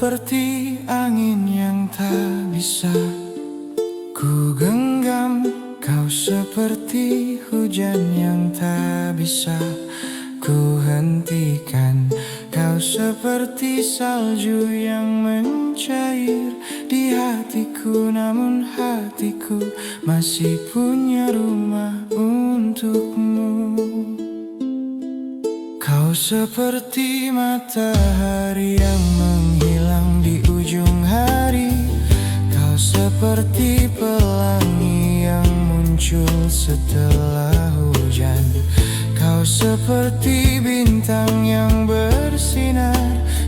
seperti angin yang tak bisa ku genggam. Kau seperti hujan yang tak bisa ku hentikan. Kau seperti salju yang mencair di hatiku, namun hatiku masih punya rumah untukmu. Kau seperti matahari yang menghilang di ujung hari. Kau seperti pelangi yang muncul setelah hujan. Kau seperti bintang yang bersinar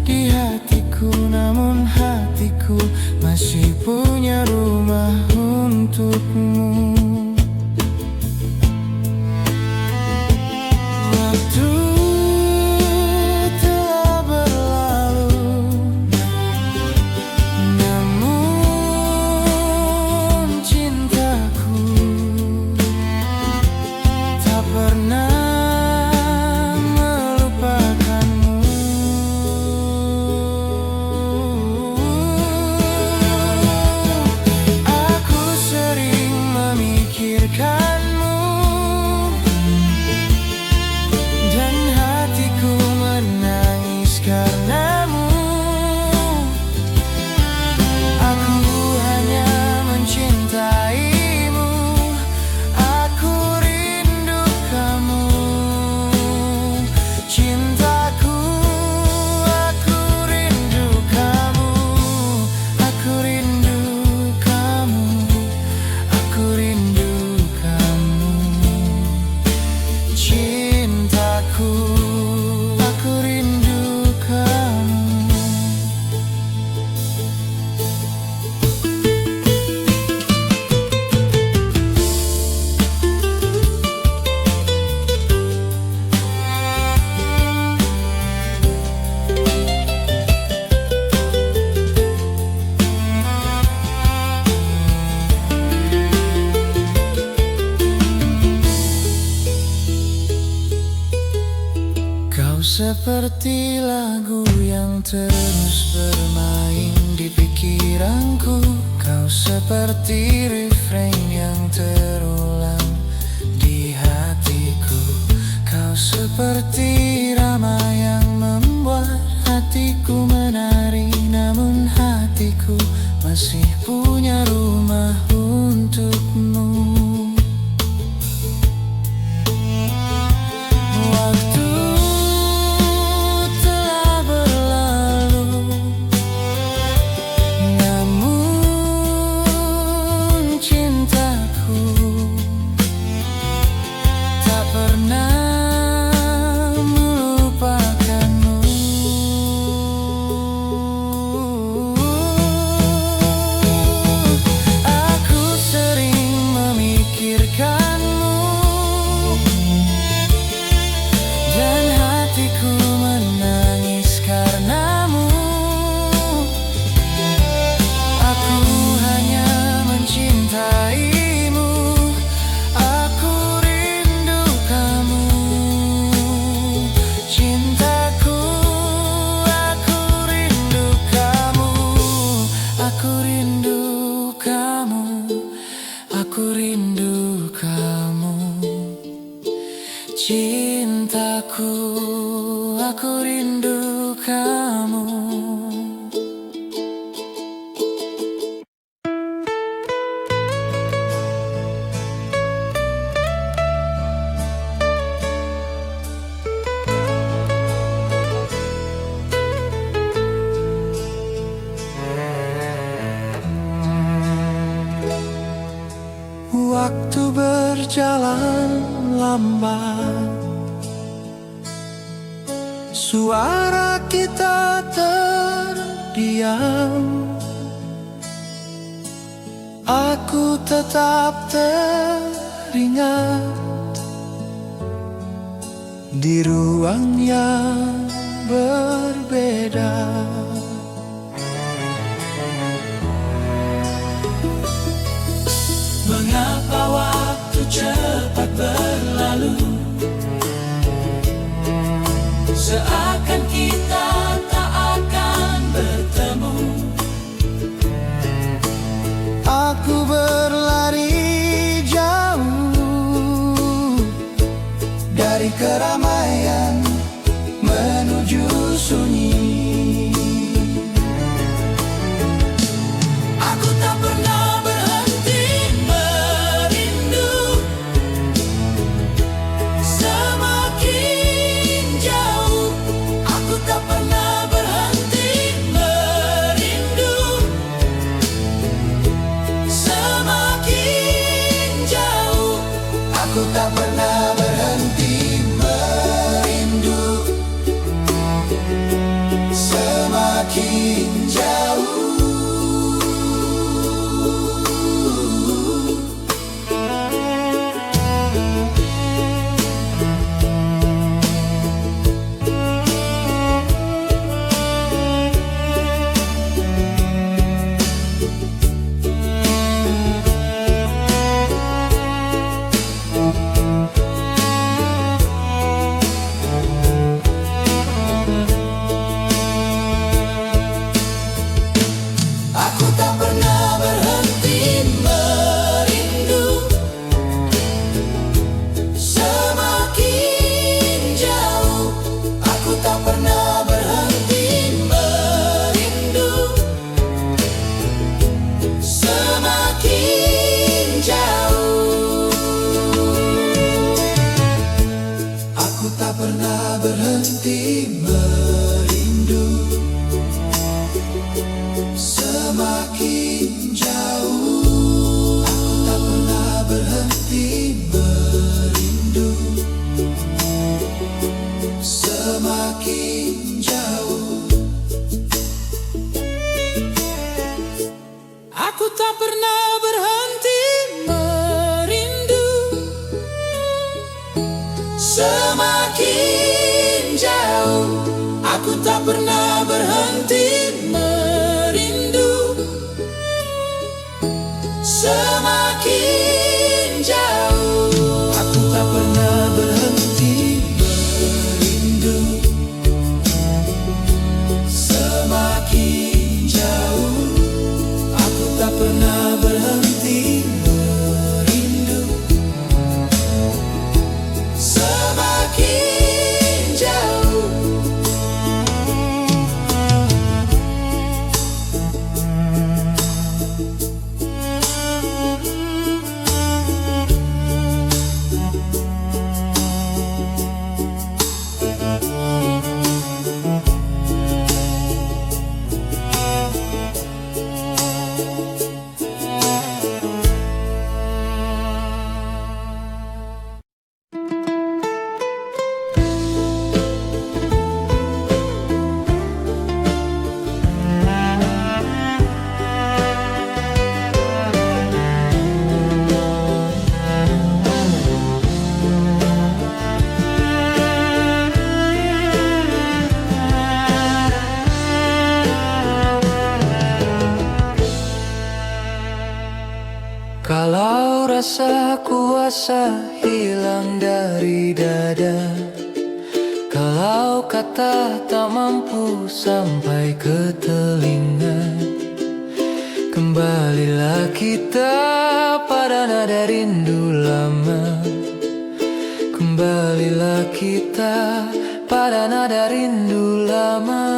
di hatiku, namun hatiku masih punya rumah untukmu. Waktu telah berlalu, namun cintaku tak pernah seperti lagu yang terus bermain di pikiranku. Kau seperti refrain yang terulang di hatiku. Kau seperti irama yang membuat hatiku menari, namun hatiku masih punya rumah untukmu. Aku rindu kamu, cintaku, aku rindu kamu. Waktu berjalan lambat, suara kita terdiam. Aku tetap teringat di ruang yang berbeda. Mengapa waktu cepat berlalu, seakan kita tak akan bertemu. Semakin jauh, aku tak pernah berhenti merindu. Semakin jauh, aku tak pernah berhenti merindu. Semakin jauh, aku tak pernah berhenti merindu. Semakin jauh, aku tak pernah berhenti merindu. Semakin jauh, aku tak pernah berhenti merindu. Semakin jauh. Kalau rasa kuasa hilang dari dada, kalau kata tak mampu sampai ke telinga, kembalilah kita pada nada rindu lama. Kembalilah kita pada nada rindu lama.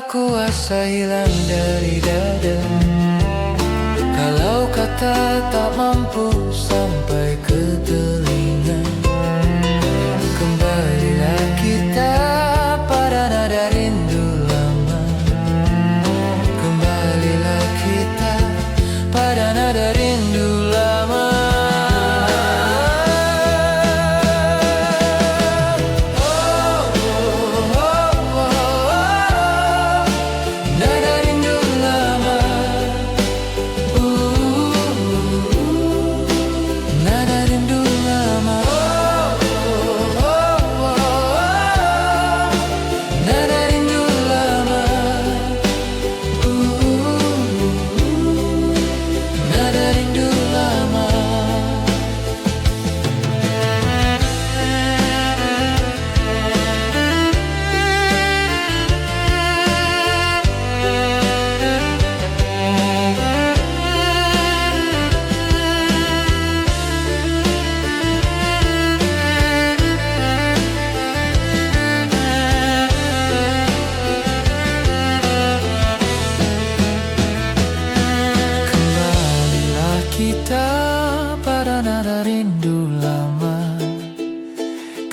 Kuasa hilang dari dada, kalau kata tak mampu sampai ke telinga, kembalilah kita pada nada rindu lama. Kembalilah kita pada nada rindu lama.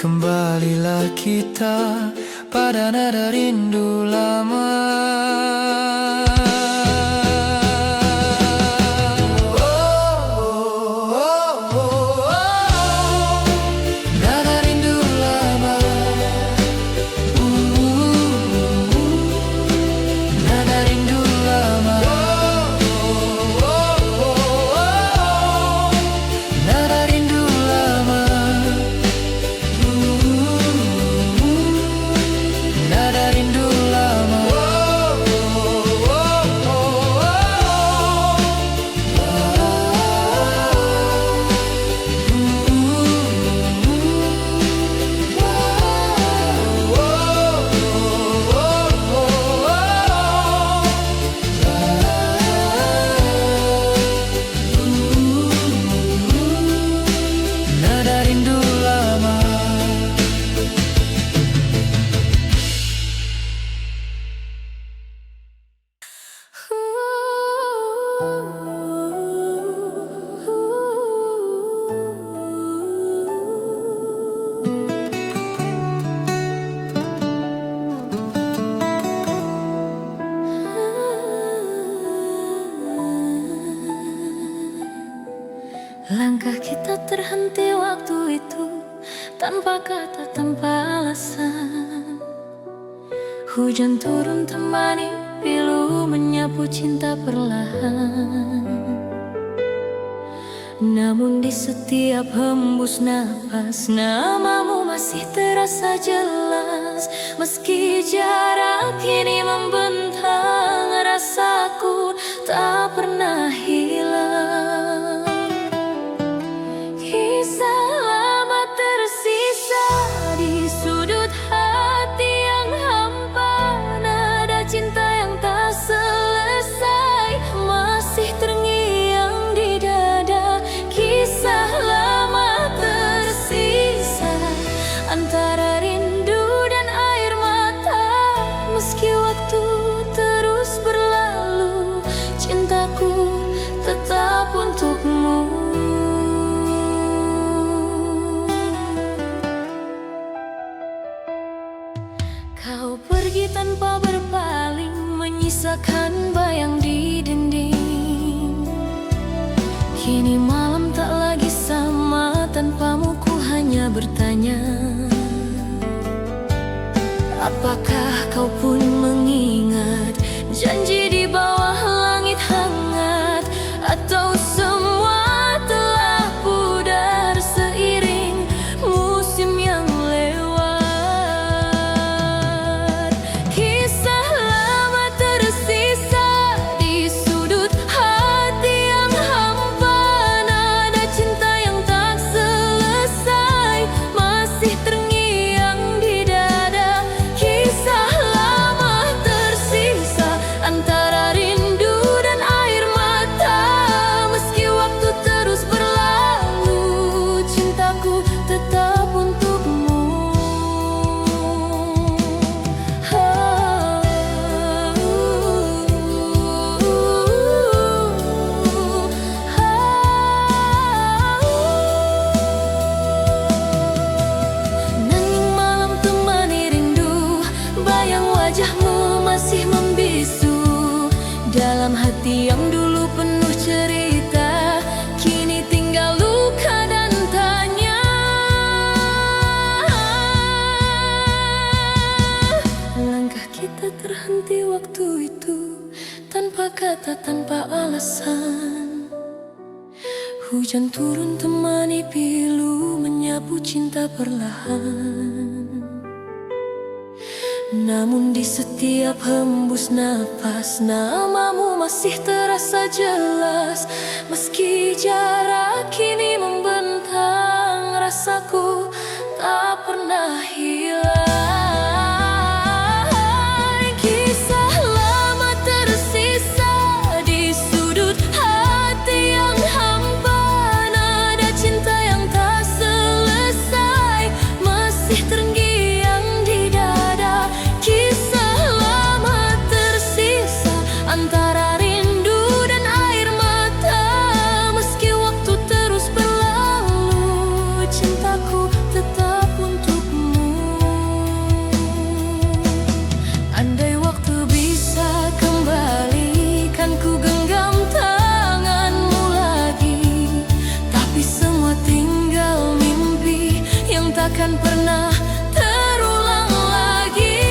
Kembalilah kita pada nada rindu lama. Nada rindu lama. Nada rindu lama. Nada rindu lama. Nada rindu lama. kata tanpa alasan. Hujan turun temani pilu menyapu cinta perlahan. Namun di setiap hembus napas, namamu masih terasa jelas. Meski jarak kini membentang, rasaku tak pernah hilang. Kisah lama tersisa di sudut hati yang hampa. Nada cinta yang tak selesai masih terngiang di dada. Kisah lama tersisa antara rindu dan air mata. Meski waktu terus berlalu, cintaku tetap untukmu. Kau pergi tanpa berpaling, menyisakan bayang di dinding. Kini malam tak lagi sama, tanpamu ku hanya bertanya, apakah kau pun mengingat janji di bawah langit hangat? Atau semua telah pudar seiring musim yang lewat? Kisah lama tersisa di sudut hati yang hampa. Nada cinta yang tak selesai masih terngiang di dada. Kisah lama tersisa antara rindu dan air mata. Meski waktu terus berlalu, cintaku tetap untukmu. Nanging malam temani rindu, bayang wajahmu masih membisu. Dalam hati yang dulu penuh cerita, kini tinggal luka dan tanya. Langkah kita terhenti waktu itu, tanpa kata, tanpa alasan. Hujan turun temani pilu menyapu cinta perlahan. Namun di setiap hembus napas, namamu masih terasa jelas. Meski jarak kini membentang, rasaku tak pernah hilang. Kisah lama tersisa di sudut hati yang hampa. Nada cinta yang tak selesai masih terngiang di dada. Kisah lama tersisa antara rindu dan air mata. Meski waktu terus berlalu, cintaku tetap untukmu. Andai waktu bisa kembali, kan ku genggam tanganmu lagi. Tapi semua tinggal mimpi yang takkan pernah terulang lagi.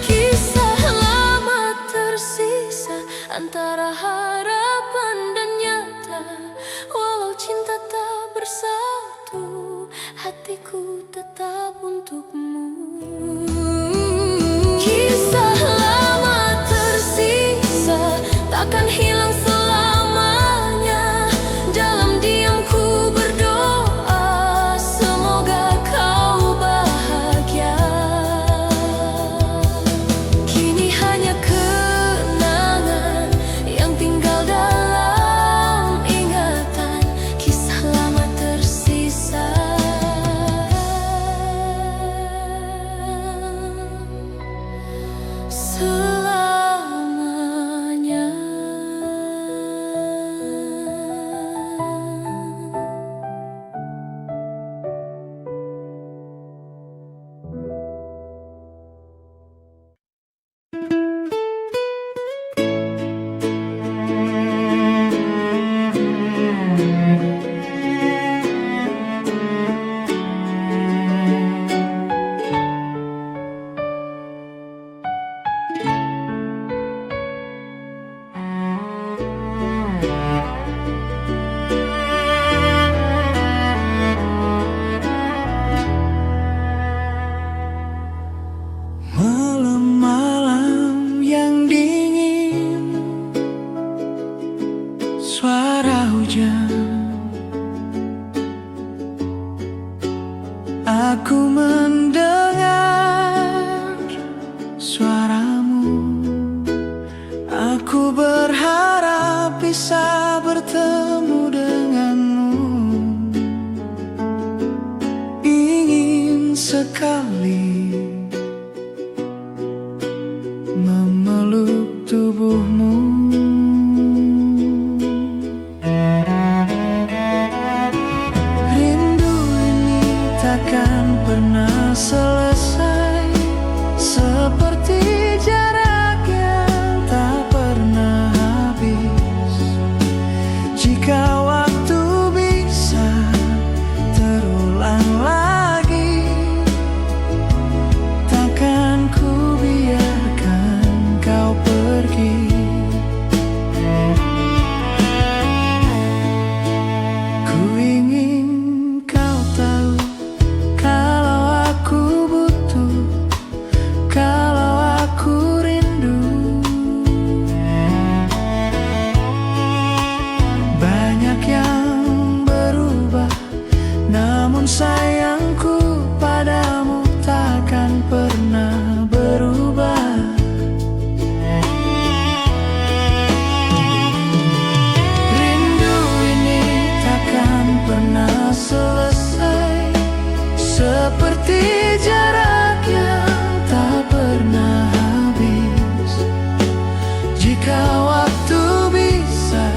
Kisah lama tersisa antara harapan dan nyata. Walau cinta tak bersatu, hatiku tetap untukmu. Kisah lama tersisa takkan hilang selamanya. Dalam diamku berdoa, semoga kau bahagia. Kini hanya kenangan yang tinggal dalam ingatan. Kisah lama tersisa Aku mendengar suaramu. Aku berharap bisa bertemu denganmu. Ingin sekali memeluk tubuhmu. Rindu ini takkan pernah selesai, seperti jarak yang tak pernah habis. Jika waktu bisa terulang lagi, takkan ku biarkan kau pergi. Ku ingin kau tahu kalau aku butuh, kalau aku rindu. Banyak yang berubah, namun sayangku padamu takkan pernah berubah. Rindu ini takkan pernah selesai, seperti jarak yang tak pernah habis. Jika waktu bisa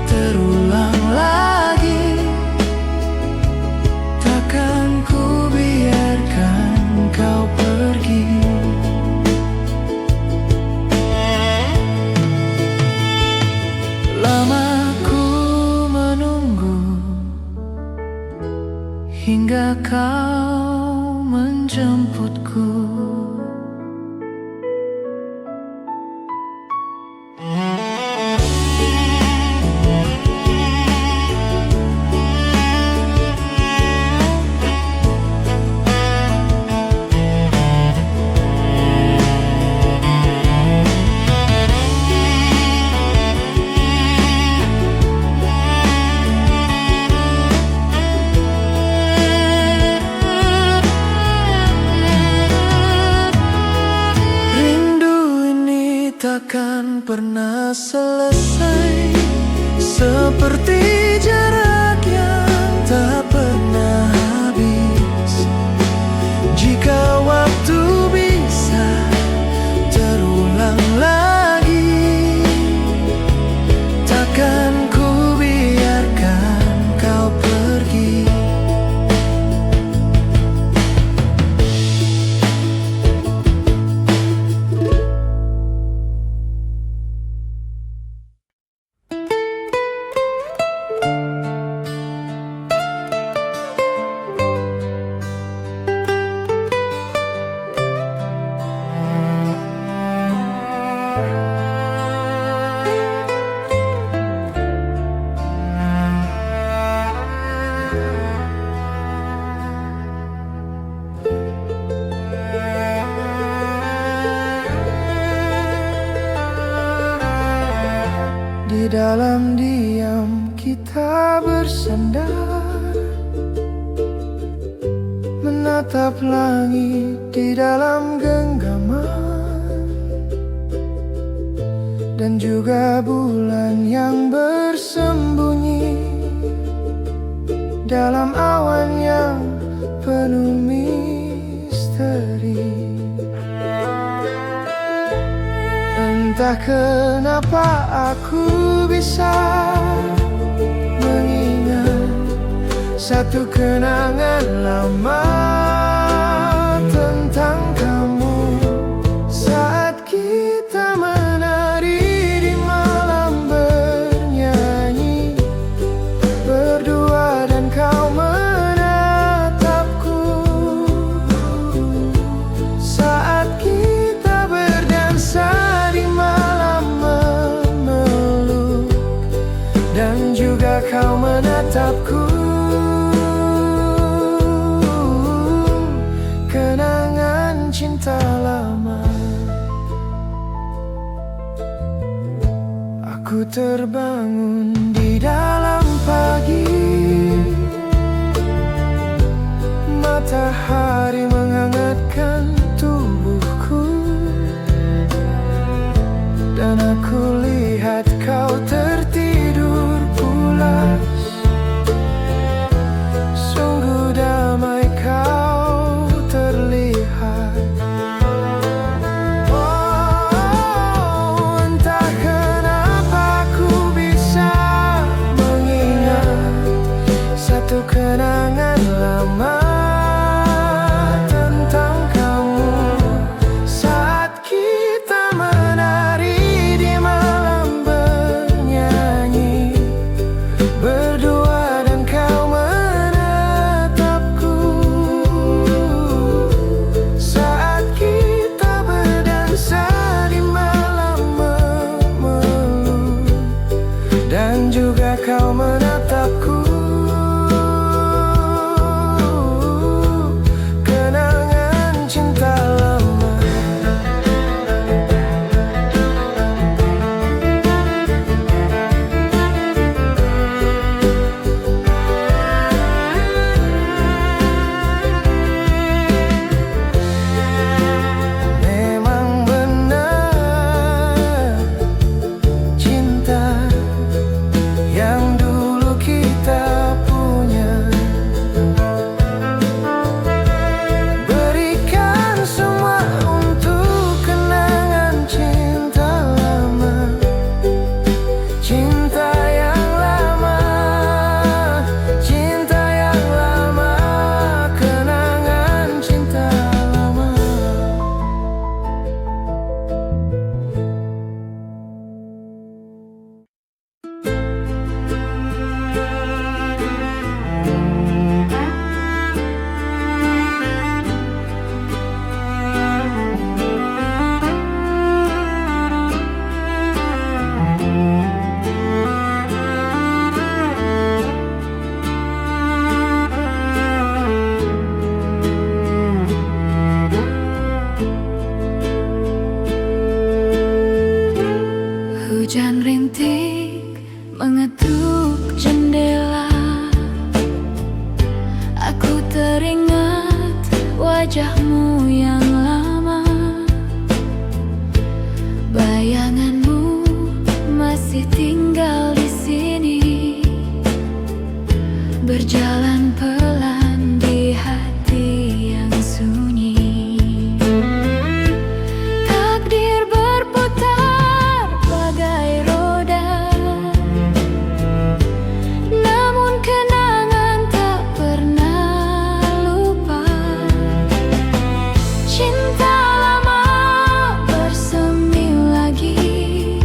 terulang lagi, takkan ku biarkan kau pergi. Lama ku menunggu hingga kau menjemputku. Takkan pernah selesai, seperti jarak yang tak pernah habis. Jika waktu bisa terulang lagi, takkan ku biarkan kau pergi. Di dalam diam kita bersandar, menatap langit di dalam genggaman, dan juga bulan yang bersembunyi dalam awan yang penuh misteri. Entah kenapa aku bisa mengingat satu kenangan lama tentang kamu, saat kita menari di malam bernyanyi berdua dan kau menatapku, saat kita berdansa di malam memeluk dan juga kau menatapku. Kenangan cinta lama. Aku terbangun di dalam pagi, mata wajahmu yang lama. Bayanganmu masih tinggal di sini, berjalan pelan di hati yang sunyi. Takdir berputar bagai roda, namun kenangan tak pernah lupa. Cinta lama bersemi lagi,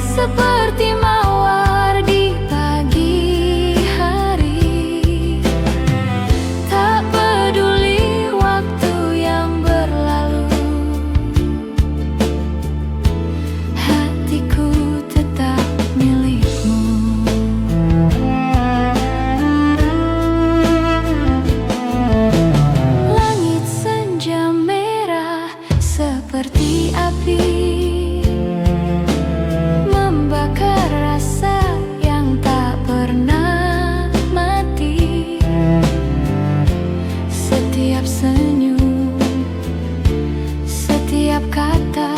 seperti mawar di pagi hari. Tak peduli waktu yang berlalu, hatiku tetap milikmu. Langit senja merah seperti api, membakar rasa yang tak pernah mati. Setiap senyum, setiap kata,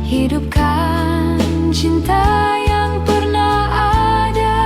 hidupkan cinta yang pernah ada.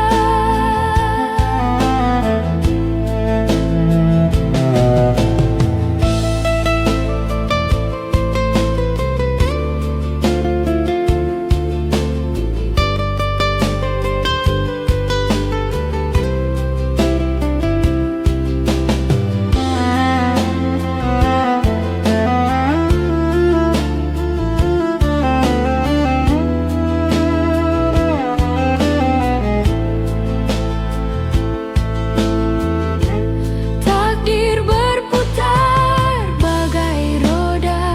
Takdir berputar bagai roda,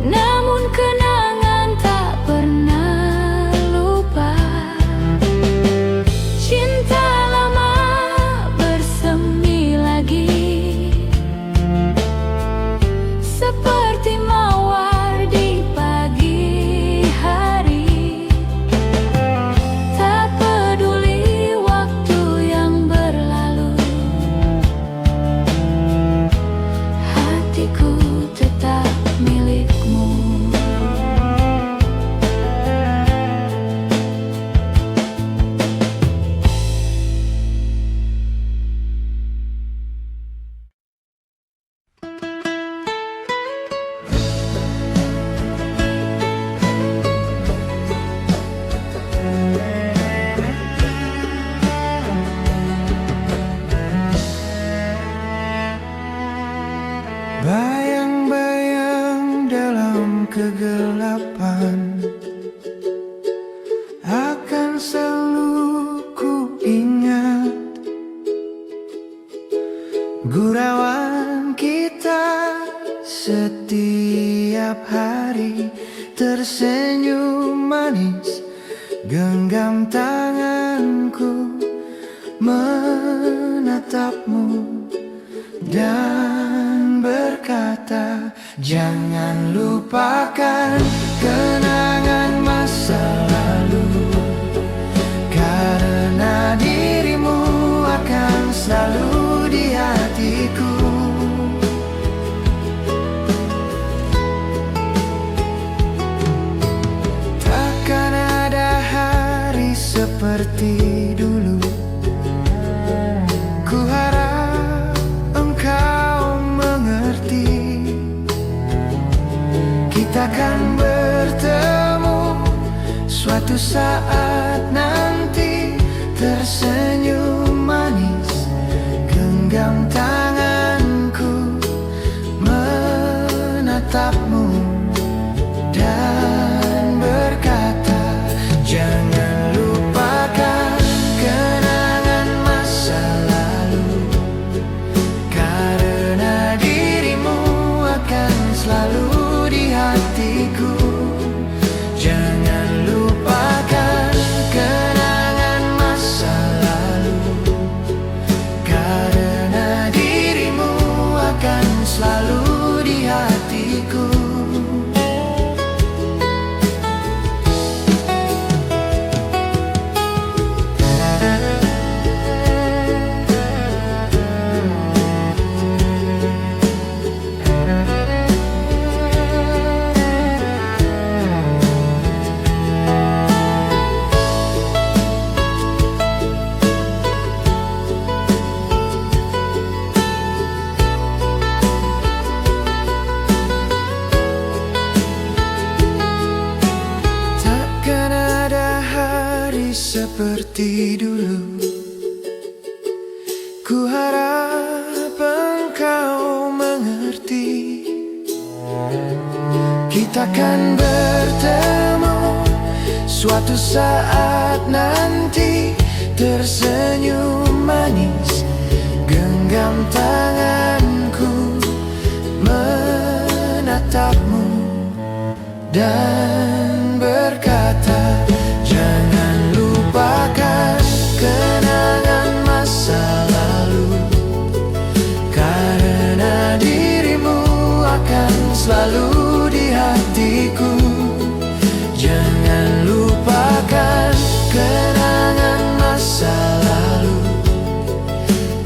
namun kenangan tak pernah lupa. Cinta lama bersemi lagi, seperti mawar di pagi hari. Tak peduli waktu yang berlalu, hatiku tetap milikmu. Bayang-bayang dalam kegelapan akan selalu ku ingat. Gurauan kita setiap hari, tersenyum manis, genggam tanganku, menatapmu dan berkata, jangan lupakan kenangan masa lalu, karena dirimu akan selalu di hatiku. Takkan ada hari seperti dulu, ku harap engkau mengerti. Kita akan bertemu suatu saat nanti, tersenyum manis, genggam tanganku, menatapmu dan berkata, jangan lupakan kenangan masa lalu, karena dirimu akan selalu di hatiku. Jangan lupakan kenangan masa lalu, seperti dulu. Ku harap engkau mengerti, kita akan bertemu suatu saat nanti. Tersenyum manis, genggam tanganku, menatapmu dan berkata, jangan lupakan kenangan masa lalu, karena dirimu akan selalu di hatiku. Jangan lupakan kenangan masa lalu,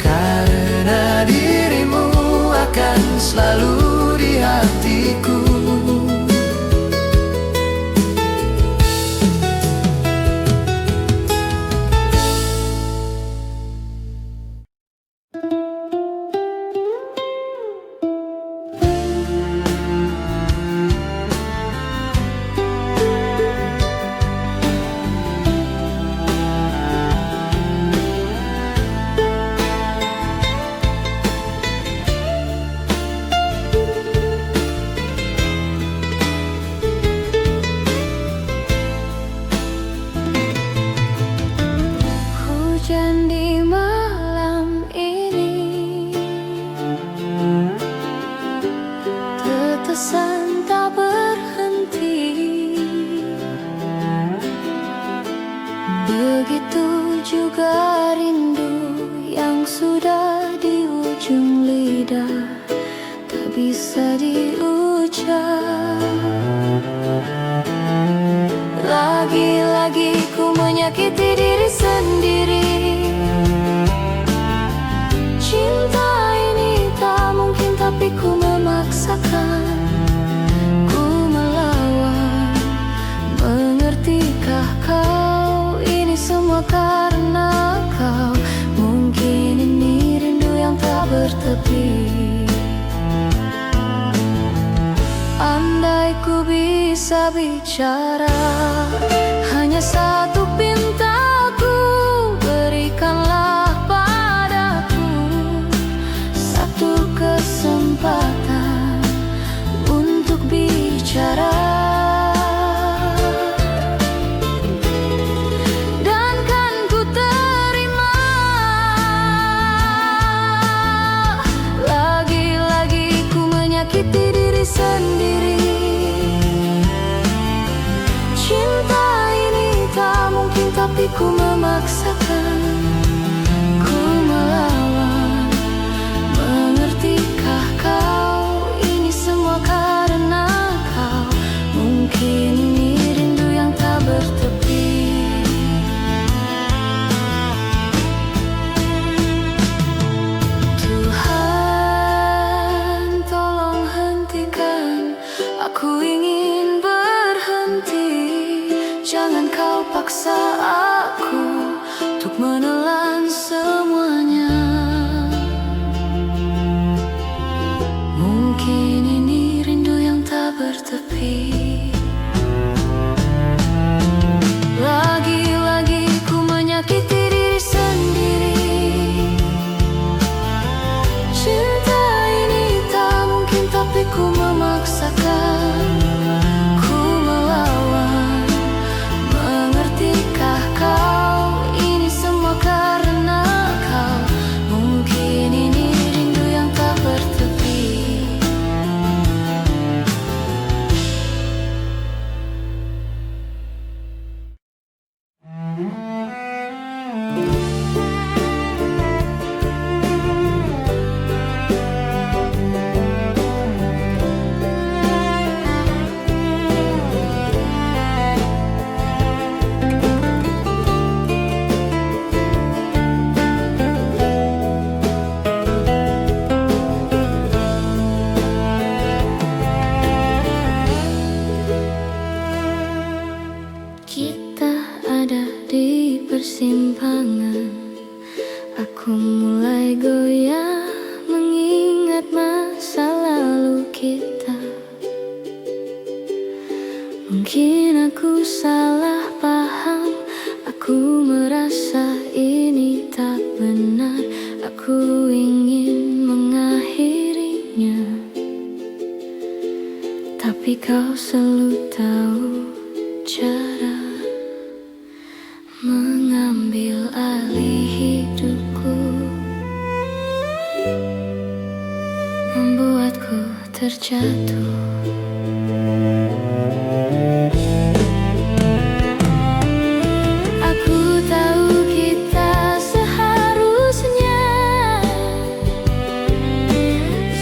karena dirimu akan selalu di hatiku. Hujan di malam ini, tetesan tak berhenti. Begitu juga rindu yang sudah di ujung lidah, tak bisa diucap. Lagi-lagi ku menyakiti diri sendiri. Cinta ini tak mungkin, tapi ku memaksakan. Ku melawan, mengertikah kau? Ini semua karena kau. Mungkin ini rindu yang tak bertepi. Andai ku bisa bicara, hanya satu pintaku, berikanlah padaku satu kesempatan untuk bicara. Dan kan ku terima. Lagi-lagi ku menyakiti diri sendiri. Cinta ini tak mungkin, tapi ku memaksakan. Ku melawan, mengertikah kau? Ini semua karena kau. Mungkin ini rindu yang tak bertepi. Tuhan, tolong hentikan. Aku ingin berhenti. Jangan kau paksa aku untuk menelan semuanya. Mungkin ini rindu yang tak bertepi. Lagi-lagi ku menyakiti diri sendiri. Cinta ini tak mungkin, tapi ku memaksakan. Ku melawan, mengertikah kau? Ini semua karena kau. Mungkin ini rindu yang tak bertepi. Kita ada di persimpangan. Aku mulai goyah mengingat masa lalu kita. Mungkin aku salah paham. Aku merasa selalu tahu cara mengambil alih hidupku, membuatku terjatuh. Aku tahu kita seharusnya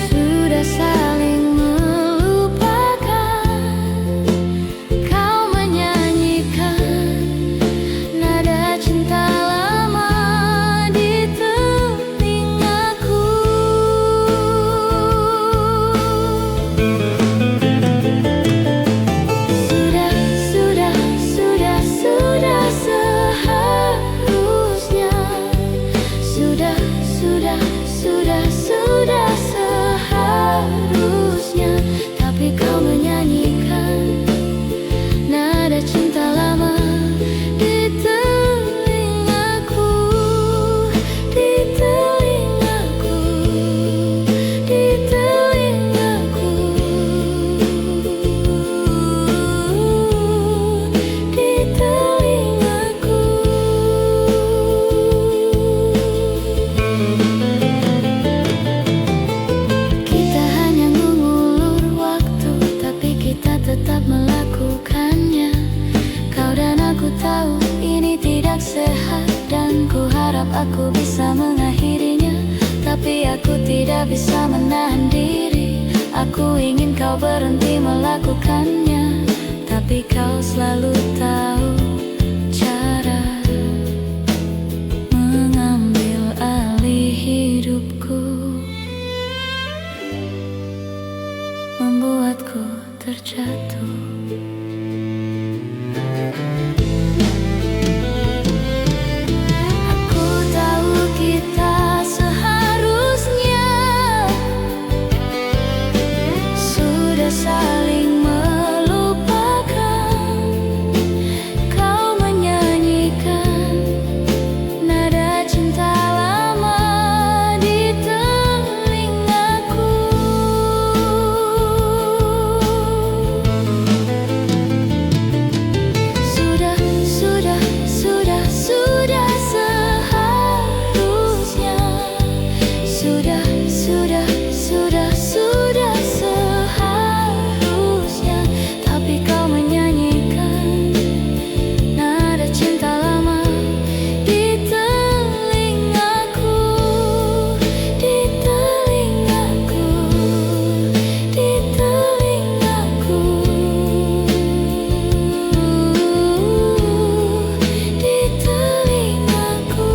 sudah saling melupakan. Kau menyanyikan nada cinta lama di telingaku. Sudah seharusnya, tapi kau menyanyikan nada cinta lama di telingaku, di telingaku, di telingaku, di telingaku. Tetap melakukannya. Kau dan aku tahu ini tidak sehat, dan ku harap aku bisa mengakhirinya. Tapi aku tidak bisa menahan diri. Aku ingin kau berhenti melakukannya, tapi kau selalu tahu cara mengambil alih hidupku, membuatku terjatuh. Aku tahu kita seharusnya sudah saling melupakan. Kau menyanyikan nada cinta lama di telingaku. Sudah seharusnya, tapi kau menyanyikan nada cinta lama di telingaku, di telingaku, di telingaku, di telingaku.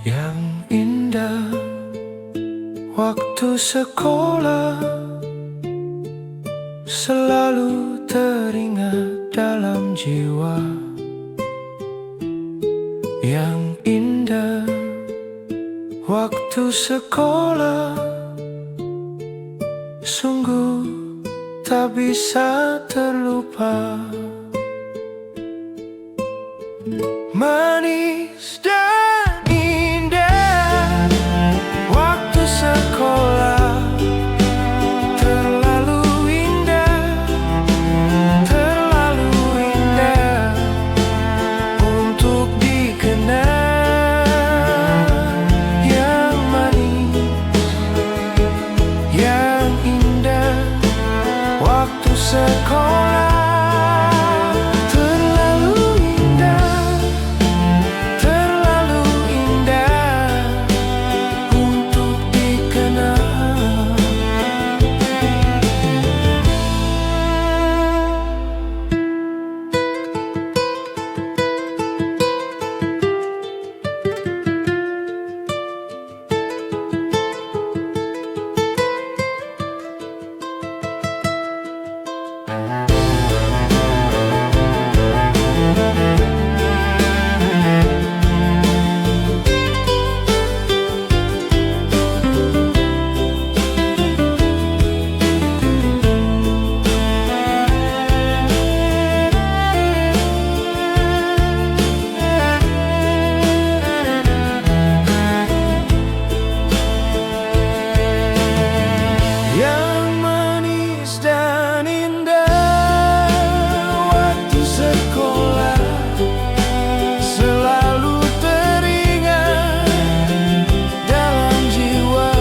Yang indah waktu sekolah selalu teringat dalam jiwa. Yang indah waktu sekolah sungguh tak bisa terlupa. Manis dan indah waktu sekolah. sekolah terlalu indah, terlalu indah untuk dikenal. Yang manis dan indah waktu sekolah selalu teringat dalam jiwa.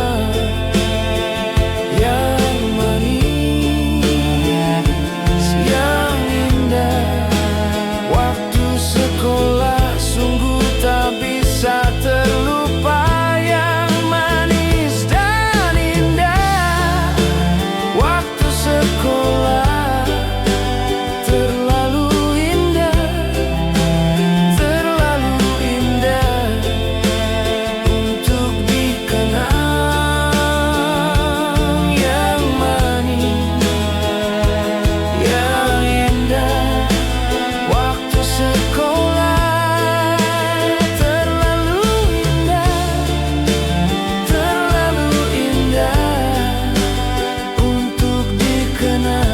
Yang manis, yang indah waktu sekolah sungguh tak bisa terlupa. Yang manis dan indah waktu sekolah terlalu indah, terlalu indah untuk dikenang. Yang manis, yang indah waktu sekolah terlalu indah, terlalu indah untuk dikenang.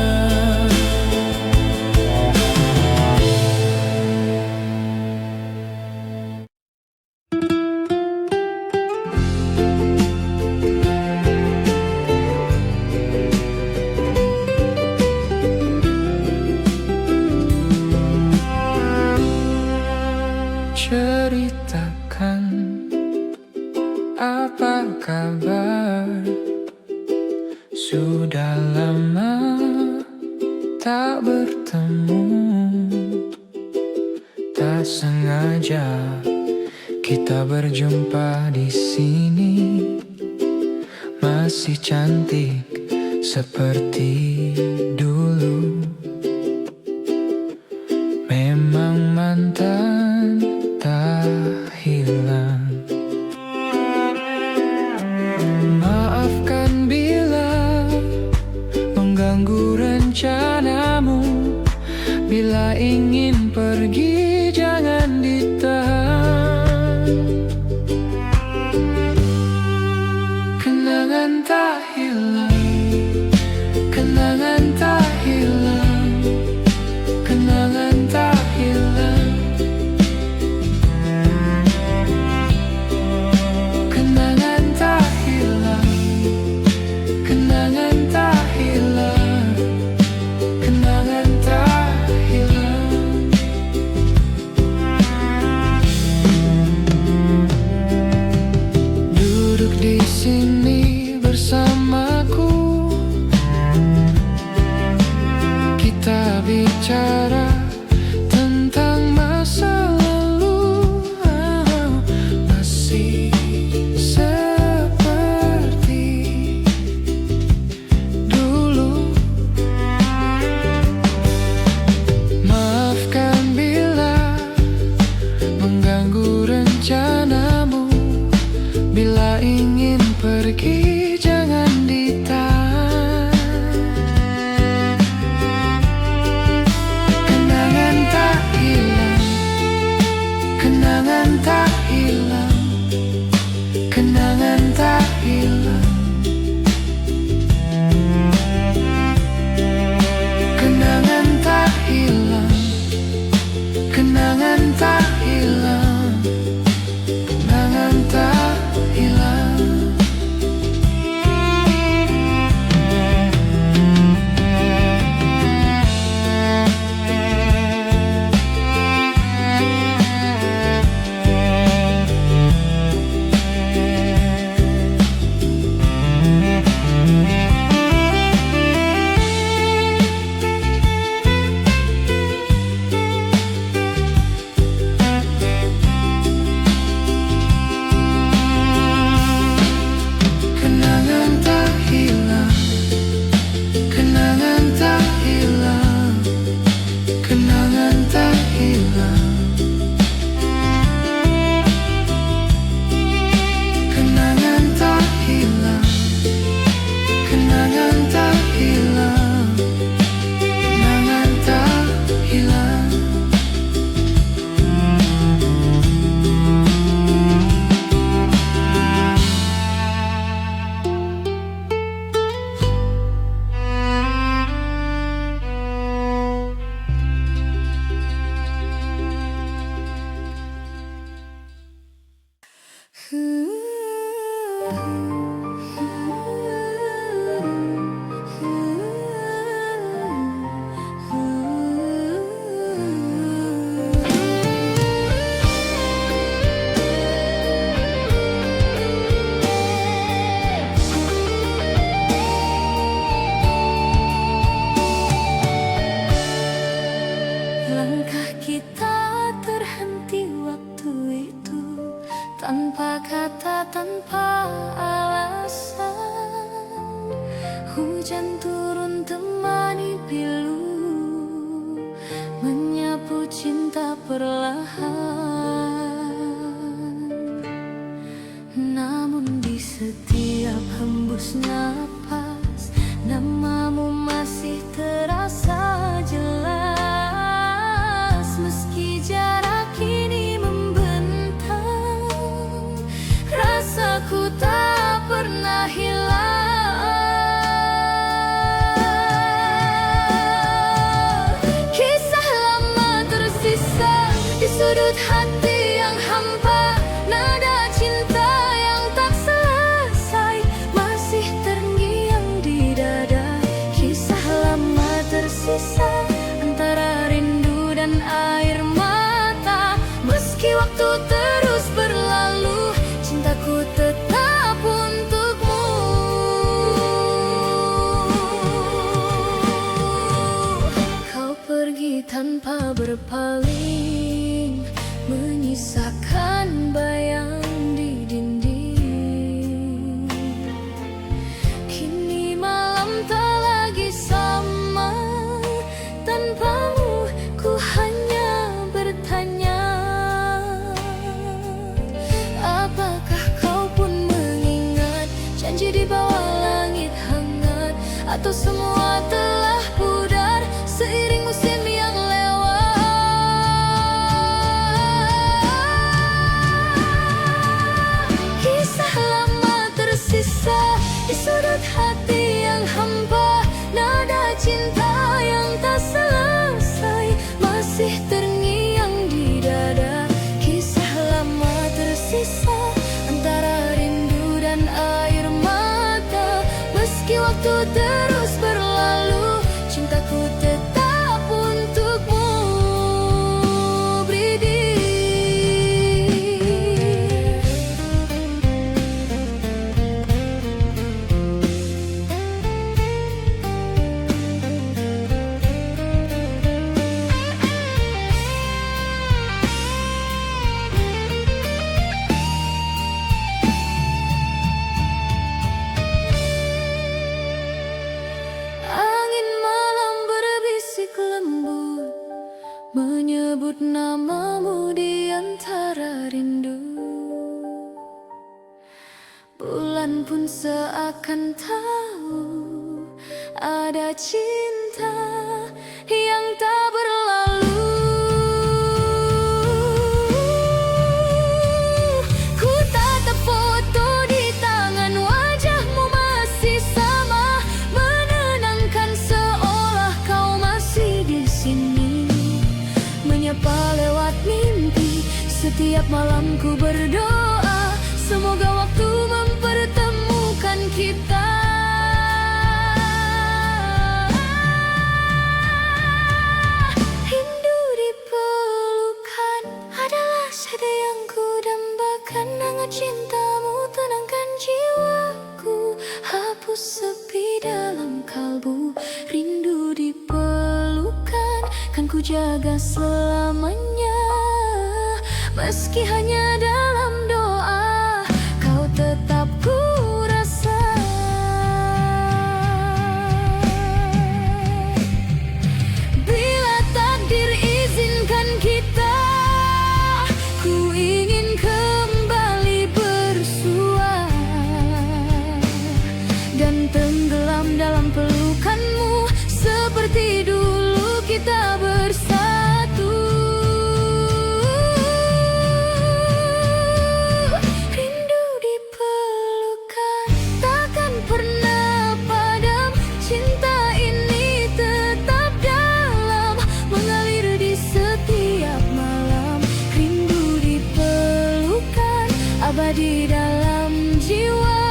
Ceritakan apa kabar, sudah lama tak bertemu. Tak sengaja kita berjumpa di sini, masih cantik seperti dulu. Memang mantan tak hilang. Maafkan bila mengganggu rencanamu. Bila ingin pergi jangan ditahan. Kenangan tak hilang, kenangan tak Langkah kita terhenti waktu itu, tanpa kata, tanpa alasan. Hujan turun temani pilu, menyapu cinta perlahan. Namun di setiap hembus napas, namamu masih terasa jelas. Meski jarak kini membentang, rasaku tak pernah hilang. Kisah lama tersisa di sudut hati yang hampa, nada cinta yang tak selesai masih terngiang di dada. Kisah lama tersisa antara rindu dan air mata. Meski waktu terus berlalu, cintaku tetap untukmu. Kau pergi tanpa berpaling, menyisakan bayang di dinding. Kini malam tak lagi sama, tanpamu ku hanya bertanya, apakah kau pun mengingat janji di bawah langit hangat? Atau semua telah pudar seiring musim yang lewat? Kisah lama tersisa di sudut hati yang hampa, nada cinta yang tak selesai masih terngiang di dada. Kisah lama tersisa antara rindu dan air mata. Meski waktu terus berlalu, cintaku tetap untukmu, Bridi. Angin malam berbisik lembut, menyebut namamu di antara rindu. Bulan pun seakan tahu ada cinta yang tak berlalu. Ku tatap foto di tangan, wajahmu masih sama, menenangkan seolah kau masih di sini. Menyapa lewat mimpi, setiap malam ku berdoa, semoga waktu mempertemukan kita. Rindu dipelukan adalah sada yang ku dambakan. Hangat cintamu tenangkan jiwaku, hapus sepi dalam kalbu. Rindu dipelukan kan ku jaga selamanya. Meski hanya dalam doa, kau tetap ku rasa. Bila takdir izinkan kita, ku ingin kembali bersua dan tenggelam dalam pelukanmu seperti dulu kita bersatu. di dalam jiwa.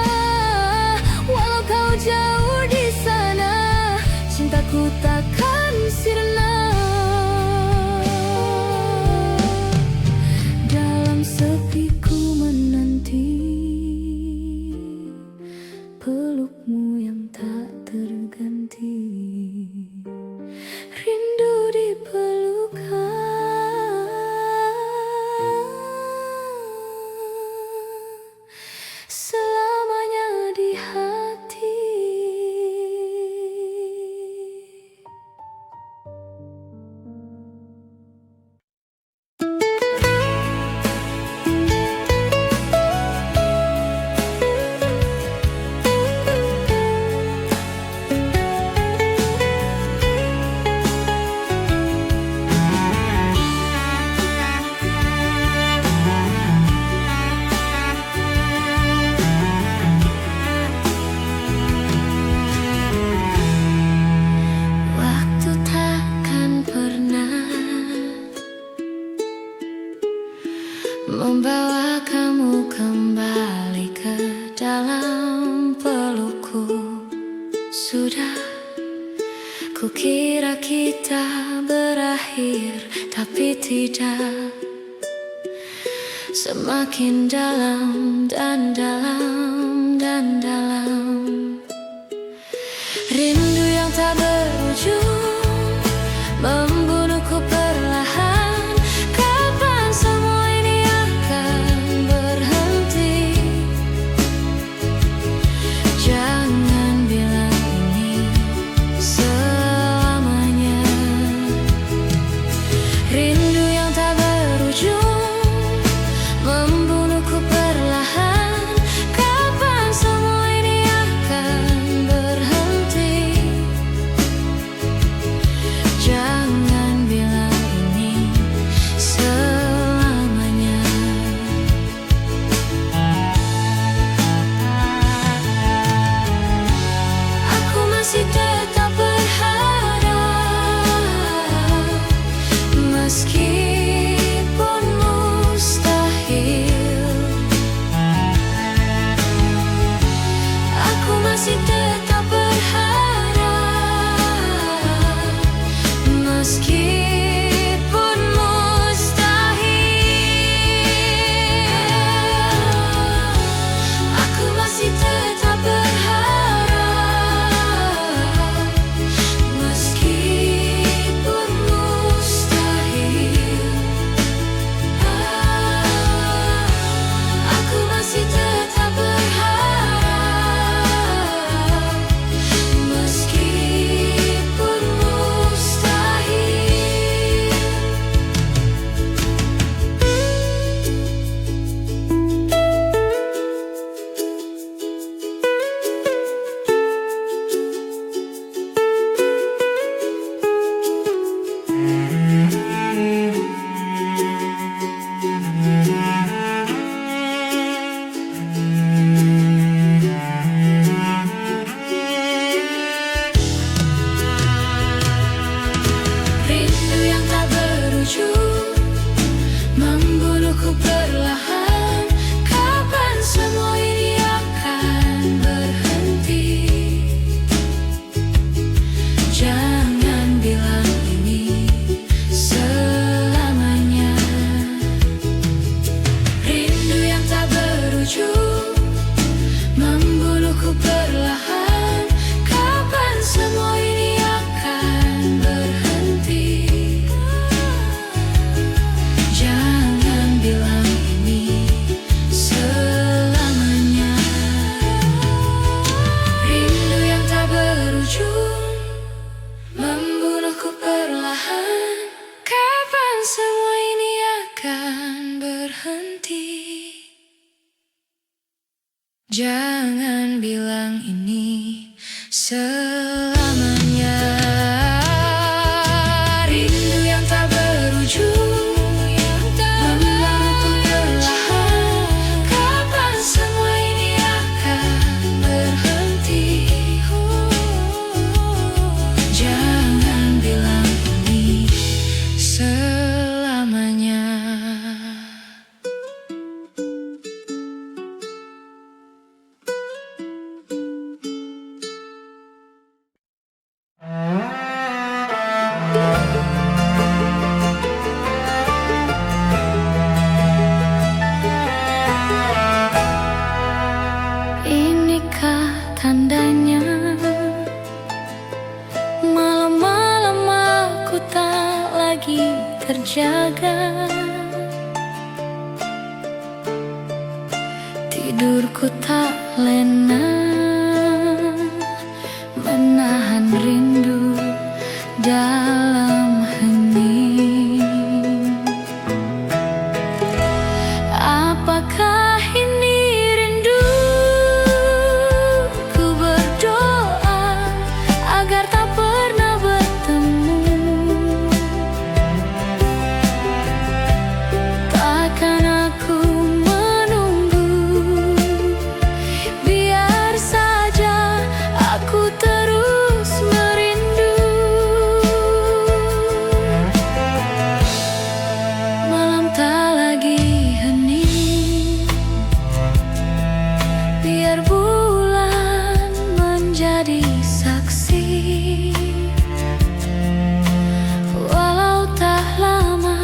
Walau kau jauh di sana, cintaku takkan sirna. Dalam sepiku menanti pelukmu yang tak terganti. Rindu dipelukan selamanya di hati. Waktu takkan pernah membawa kamu kembali ke dalam pelukku. Sudah kukira kita berakhir, tapi tidak. Semakin dalam dan dalam dan dalam. Rindu yang tak berujung membunuhku perlahan. Kapan semua ini akan berhenti? Jangan bilang ini selamanya. Rindu yang tak berujung membunuhku perlahan. Kapan semua ini akan berhenti? Jangan bilang ini selamanya. Aku masih tetap berharap, meskipun mustahil. Aku masih tetap berharap, meskipun mustahil. Aku masih tetap berharap, meskipun mustahil. Aku masih tetap berharap, meskipun mustahil. Rindu yang tak berujung membunuhku perlahan. Kapan semua ini akan berhenti? Jangan bilang ini selamanya. Rindu yang tak berujung membunuhku perlahan. Kapan semua ini akan berhenti? Jangan bilang ini selamanya. Rindu yang tak berujung membunuhku perlahan. Kapan semua ini akan berhenti? Jangan bilang ini selamanya. Rindu yang tak berujung membunuhku perlahan. Kapan semua ini akan berhenti? Jangan bilang ini selamanya. tidurku tak lena, menahan rindu dalam hening. Apakah ini rindu? Ku berdoa agar tak pernah bertemu. Takkan aku menunggu, biar saja aku terus merindu. Malam tak lagi hening, biar bulan menjadi saksi. Walau tak lama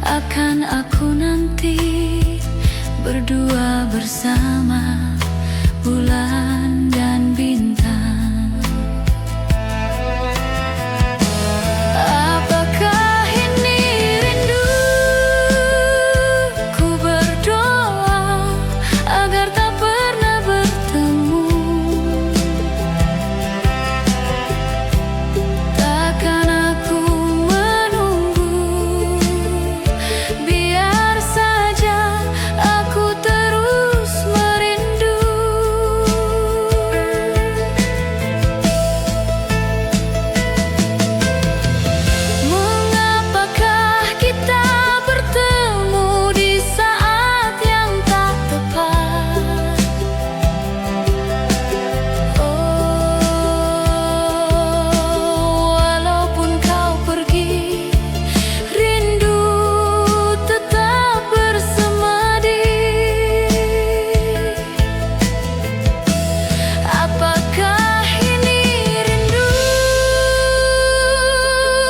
akan aku nanti berdua bersama bulan dan bintang. Apakah ini rindu? Ku berdoa agar tak pernah bertemu. Takkan aku menunggu, biar saja aku terus merindu. Mengapakah kita bertemu di saat yang tak tepat? Walaupun kau pergi, rindu tetap bersemadi. Apakah ini rindu?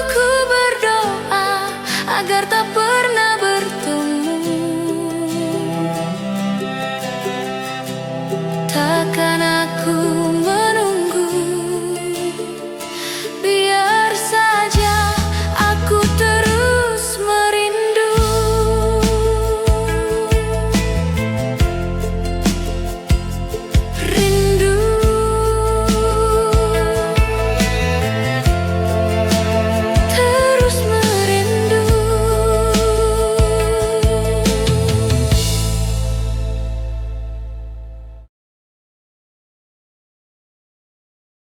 Ku berdoa agar tak pernah